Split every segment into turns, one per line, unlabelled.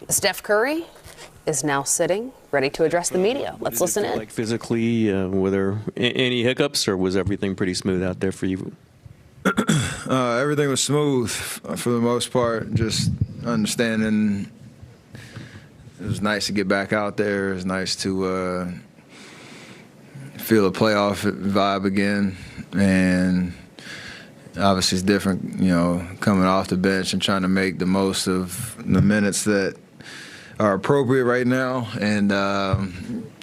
Steph Curry is now sitting, ready to address the media. Let's listen in.
Like physically, were there any hiccups, or was everything pretty smooth out there for you?
Everything was smooth for the most part. Just understanding. It was nice to get back out there. It was nice to feel a playoff vibe again, and obviously it's different, coming off the bench and trying to make the most of the minutes that are appropriate right now, and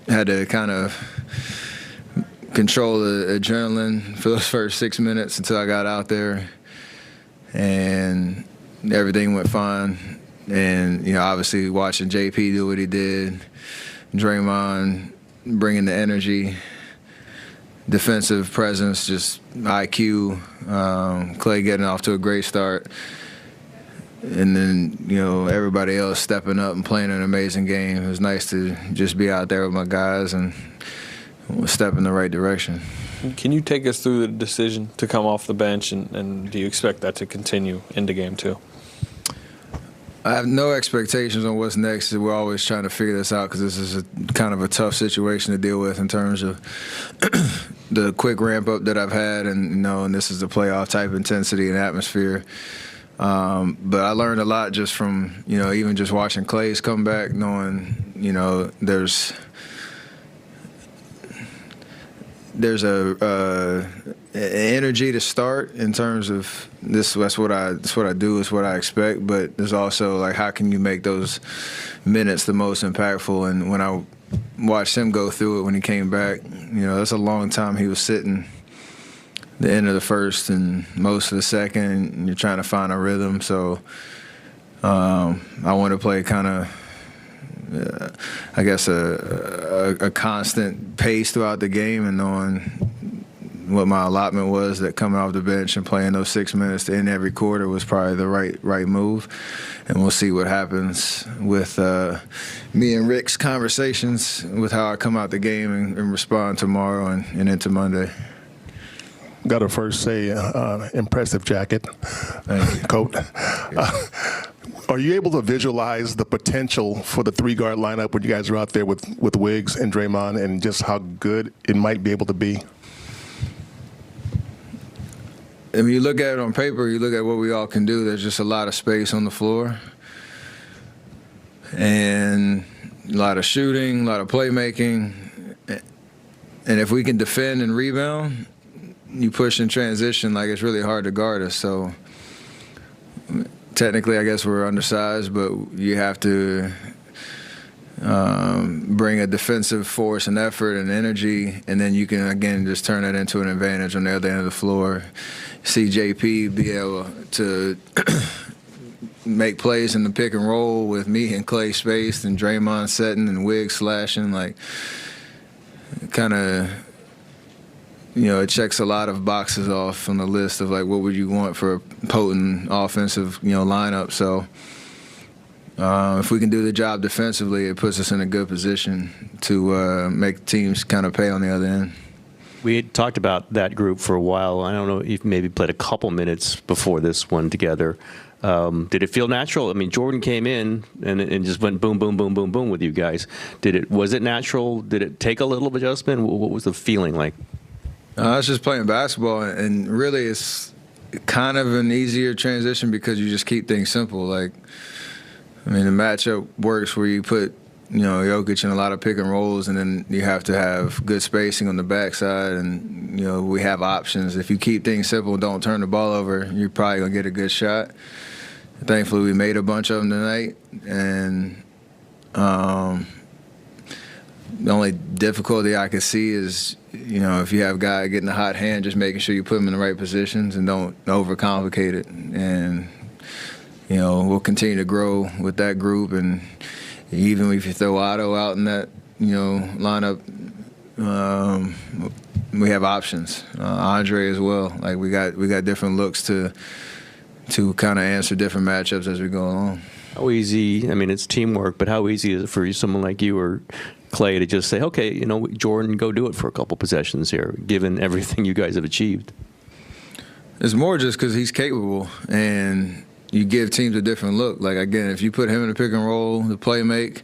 had to kind of control the adrenaline for those first 6 minutes until I got out there, and everything went fine. And, obviously watching JP do what he did, Draymond bringing the energy, defensive presence, just IQ, Clay getting off to a great start. And then, everybody else stepping up and playing an amazing game. It was nice to just be out there with my guys and step in the right direction.
Can you take us through the decision to come off the bench, and do you expect that to continue into game two?
I have no expectations on what's next. We're always trying to figure this out because this is kind of a tough situation to deal with in terms of the quick ramp up that I've had, and this is the playoff type intensity and atmosphere. But I learned a lot just from even just watching Clay's come back, knowing there's a energy to start in terms of this. That's what I do. It's what I expect. But there's also like, how can you make those minutes the most impactful? And when I watched him go through it when he came back, that's a long time he was sitting. The end of the first and most of the second, and you're trying to find a rhythm. So I want to play kind of, I guess, a constant pace throughout the game, and knowing what my allotment was, that coming off the bench and playing those 6 minutes to end every quarter was probably the right move. And we'll see what happens with me and Rick's conversations with how I come out the game and respond tomorrow and into Monday.
Got to first say, impressive jacket, coat. Are you able to visualize the potential for the three-guard lineup when you guys are out there with Wiggs and Draymond, and just how good it might be able to be?
I mean, you look at it on paper, you look at what we all can do, there's just a lot of space on the floor. And a lot of shooting, a lot of playmaking. And if we can defend and rebound, you push in transition, like, it's really hard to guard us. So technically, I guess we're undersized, but you have to bring a defensive force and effort and energy, and then you can, again, just turn that into an advantage on the other end of the floor. See JP be able to make plays in the pick and roll with me and Clay spaced and Draymond setting and Wiggs slashing, like, kind of, it checks a lot of boxes off on the list of, like, what would you want for a potent offensive, lineup. So if we can do the job defensively, it puts us in a good position to make teams kind of pay on the other end.
We had talked about that group for a while. I don't know if you maybe played a couple minutes before this one together. Did it feel natural? I mean, Jordan came in and just went boom, boom, boom, boom, boom with you guys. Was it natural? Did it take a little adjustment? What was the feeling like?
I was just playing basketball, and really it's kind of an easier transition because you just keep things simple. Like, I mean, the matchup works where you put, Jokic in a lot of pick and rolls, and then you have to have good spacing on the backside, and, we have options. If you keep things simple and don't turn the ball over, you're probably going to get a good shot. Thankfully, we made a bunch of them tonight, and the only difficulty I could see is, if you have a guy getting a hot hand, just making sure you put him in the right positions and don't overcomplicate it. And, we'll continue to grow with that group. And even if you throw Otto out in that, lineup, we have options. Andre as well. Like, we got different looks to kind of answer different matchups as we go along.
How easy, I mean, it's teamwork, but how easy is it for someone like you or Clay to just say, okay, Jordan, go do it for a couple possessions here, given everything you guys have achieved?
It's more just because he's capable, and you give teams a different look. Like, again, if you put him in the pick and roll, the play make,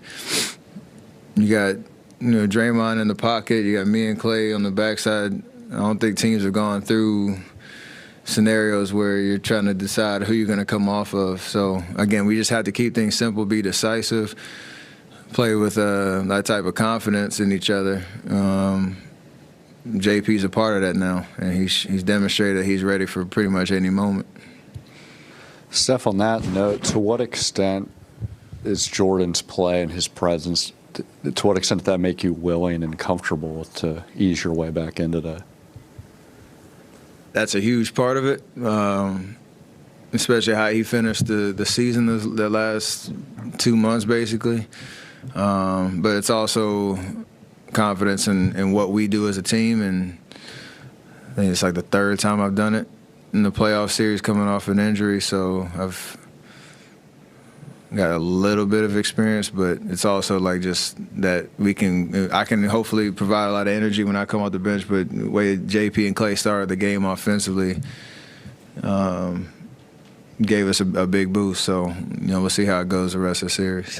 you got Draymond in the pocket, you got me and Clay on the backside. I don't think teams have gone through scenarios where you're trying to decide who you're going to come off of. So, again, we just have to keep things simple, be decisive, play with that type of confidence in each other. JP's a part of that now, and he's demonstrated that he's ready for pretty much any moment.
Steph, on that note, to what extent is Jordan's play and his presence, to what extent did that make you willing and comfortable to ease your way back into that?
That's a huge part of it, especially how he finished the season, the last 2 months, basically. But it's also confidence in what we do as a team, and I think it's like the third time I've done it in the playoff series coming off an injury, so I've got a little bit of experience, but it's also like just that I can hopefully provide a lot of energy when I come off the bench, but the way JP and Clay started the game offensively gave us a big boost, so we'll see how it goes the rest of the series.